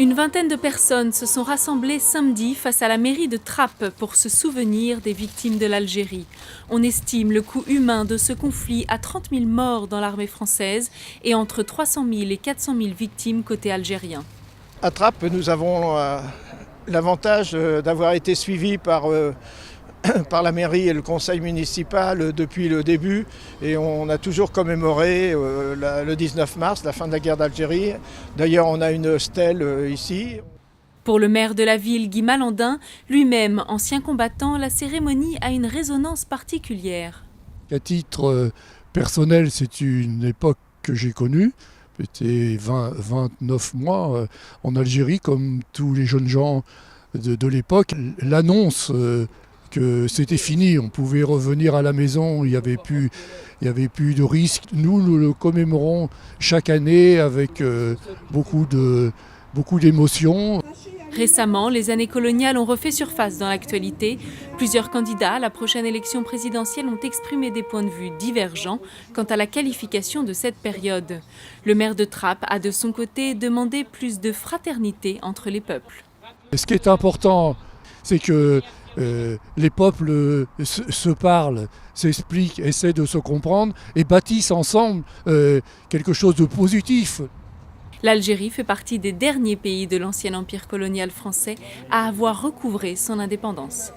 Une vingtaine de personnes se sont rassemblées samedi face à la mairie de Trappes pour se souvenir des victimes de l'Algérie. On estime le coût humain de ce conflit à 30 000 morts dans l'armée française et entre 300 000 et 400 000 victimes côté algérien. À Trappes, nous avons l'avantage d'avoir été suivis par la mairie et le conseil municipal depuis le début, et on a toujours commémoré le 19 mars, la fin de la guerre d'Algérie. D'ailleurs, on a une stèle ici. Pour le maire de la ville, Guy Malandin, lui-même ancien combattant, la cérémonie a une résonance particulière. À titre personnel, c'est une époque que j'ai connue. J'étais 29 mois en Algérie, comme tous les jeunes gens de l'époque. L'annonce que c'était fini, on pouvait revenir à la maison, il n'y avait plus de risque. Nous le commémorons chaque année avec beaucoup d'émotions. Récemment, les années coloniales ont refait surface dans l'actualité. Plusieurs candidats à la prochaine élection présidentielle ont exprimé des points de vue divergents quant à la qualification de cette période. Le maire de Trappes a de son côté demandé plus de fraternité entre les peuples. Ce qui est important, c'est que les peuples se parlent, s'expliquent, essaient de se comprendre et bâtissent ensemble quelque chose de positif. L'Algérie fait partie des derniers pays de l'ancien empire colonial français à avoir recouvré son indépendance.